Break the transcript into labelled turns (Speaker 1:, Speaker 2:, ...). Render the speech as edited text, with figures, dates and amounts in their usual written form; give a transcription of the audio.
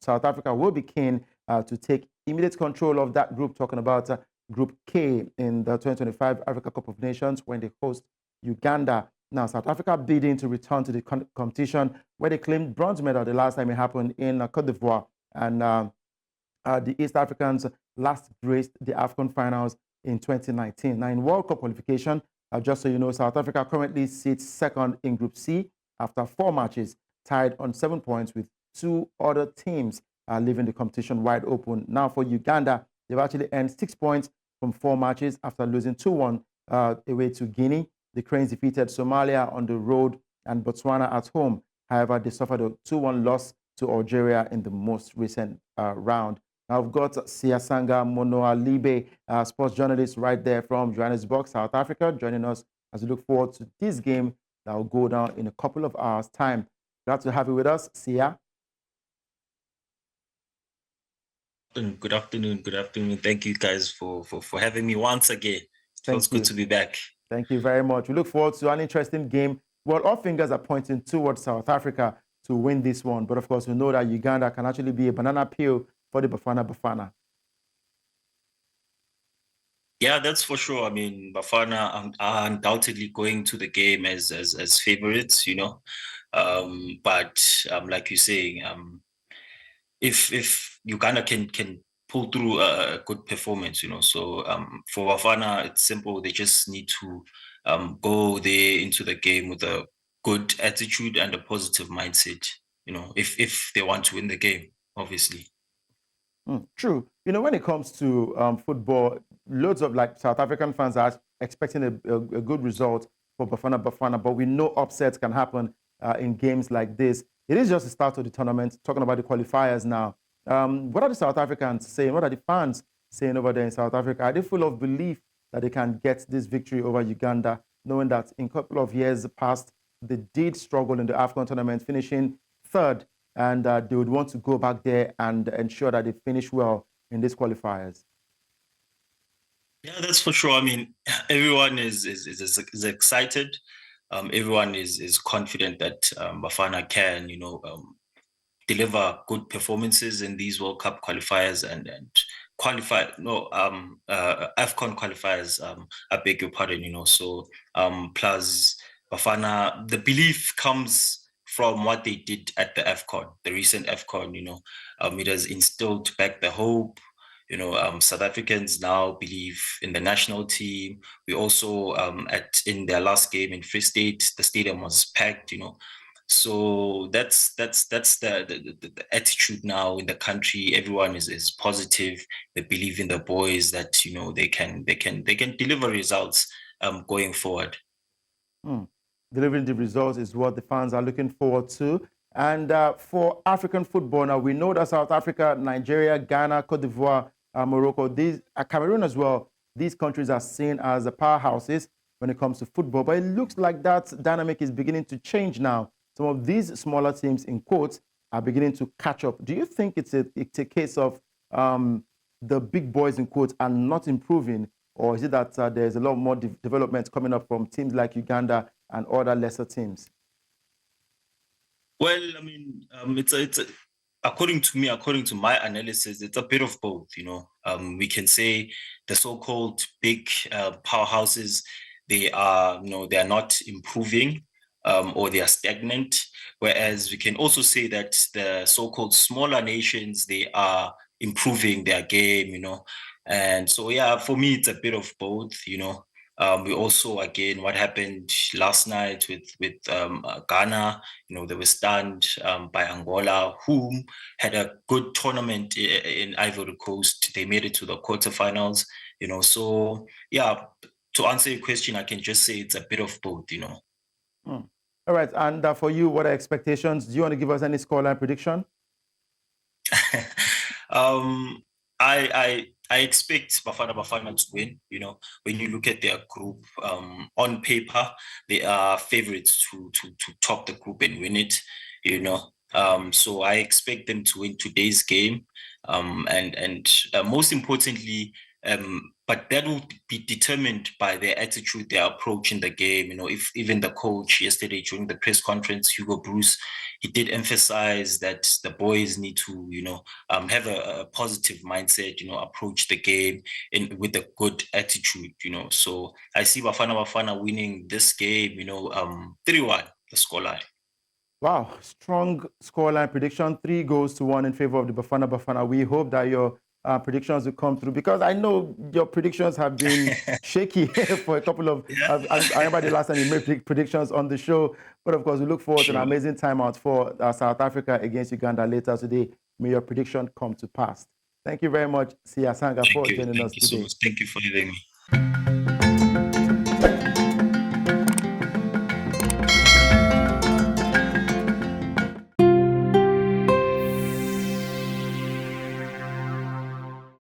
Speaker 1: South Africa will be keen to take immediate control of that group, talking about Group K in the 2025 Africa Cup of Nations when they host Uganda. Now, South Africa bidding to return to the competition where they claimed bronze medal the last time it happened in Cote d'Ivoire. And the East Africans last graced the AFCON finals in 2019. Now, in World Cup qualification, just so you know, South Africa currently sits second in Group C after 4 matches, tied on 7 points with 2 other teams leaving the competition wide open. Now, for Uganda, they've actually earned 6 points from 4 matches after losing 2-1 away to Guinea. The Cranes defeated Somalia on the road and Botswana at home. However, they suffered a 2-1 loss to Algeria in the most recent round. Now, I've got Siasanga Monoalibe, sports journalist right there from Johannesburg, South Africa, joining us as we look forward to this game that will go down in a couple of hours' time. Glad to have you with us, Sia.
Speaker 2: Good afternoon. Thank you guys for having me once again. It feels good to be back.
Speaker 1: Thank you very much. We look forward to an interesting game. Well, all fingers are pointing towards South Africa to win this one. But of course, we know that Uganda can actually be a banana peel for the Bafana Bafana.
Speaker 2: Yeah, that's for sure. I mean, Bafana are undoubtedly going to the game as favorites, you know. But like you're saying, if Uganda can pull through a good performance, you know, so for Bafana, it's simple. They just need to go there into the game with a good attitude and a positive mindset, you know, if they want to win the game, obviously.
Speaker 1: True. You know, when it comes to football, loads of South African fans are expecting a good result for Bafana Bafana, but we know upsets can happen in games like this. It is just the start of the tournament, talking about the qualifiers now. What are the South Africans saying? What are the fans saying over there in South Africa? Are they full of belief that they can get this victory over Uganda, knowing that in a couple of years past, they did struggle in the AFCON tournament, finishing third, and they would want to go back there and ensure that they finish well in these qualifiers?
Speaker 2: Yeah, that's for sure. I mean, everyone is excited. Everyone is confident that Bafana can, you know, deliver good performances in these World Cup qualifiers and qualify. No, AFCON qualifiers. I beg your pardon. You know, so plus Bafana, the belief comes from what they did at the AFCON, the recent AFCON. You know, it has instilled back the hope. You know, South Africans now believe in the national team. We also, in their last game in Free State, the stadium was packed. You know, so that's the attitude now in the country. Everyone is positive. They believe in the boys that, you know, they can deliver results going forward.
Speaker 1: Delivering the results is what the fans are looking forward to. And for African football, now we know that South Africa, Nigeria, Ghana, Cote d'Ivoire, Morocco, Cameroon as well, these countries are seen as the powerhouses when it comes to football. But it looks like that dynamic is beginning to change now. Some of these smaller teams, in quotes, are beginning to catch up. Do you think it's a case of the big boys, in quotes, are not improving? Or is it that there's a lot more development coming up from teams like Uganda and other lesser teams?
Speaker 2: Well, I mean, it's according to me, according to my analysis, it's a bit of both. You know, we can say the so-called big powerhouses, they are not improving, or they are stagnant. Whereas we can also say that the so-called smaller nations, they are improving their game. You know, and so yeah, for me, it's a bit of both. You know. We also, again, what happened last night with Ghana, you know, they were stunned by Angola, whom had a good tournament in Ivory Coast. They made it to the quarterfinals, you know. So, yeah, to answer your question, I can just say it's a bit of both, you know.
Speaker 1: All right. And for you, what are expectations? Do you want to give us any scoreline prediction?
Speaker 2: I expect Bafana Bafana to win. You know, when you look at their group, on paper, they are favorites to top the group and win it. You know, so I expect them to win today's game. And most importantly, but that will be determined by their attitude, their approach in the game. If even the coach yesterday during the press conference, Hugo Bruce, he did emphasize that the boys need to, have a positive mindset, approach the game with a good attitude, So I see Bafana Bafana winning this game, 3-1, the scoreline.
Speaker 1: Wow, strong scoreline prediction, 3-1 in favor of the Bafana Bafana. We hope that your predictions will come through, because I know your predictions have been shaky for a couple of.
Speaker 2: Yeah.
Speaker 1: I remember the last time you made predictions on the show, but of course we look forward to an amazing timeout for South Africa against Uganda later today. May your prediction come to pass. Thank you very much, Sia Sanga, for joining us
Speaker 2: Thank you so
Speaker 1: today.
Speaker 2: much. Thank you for having me.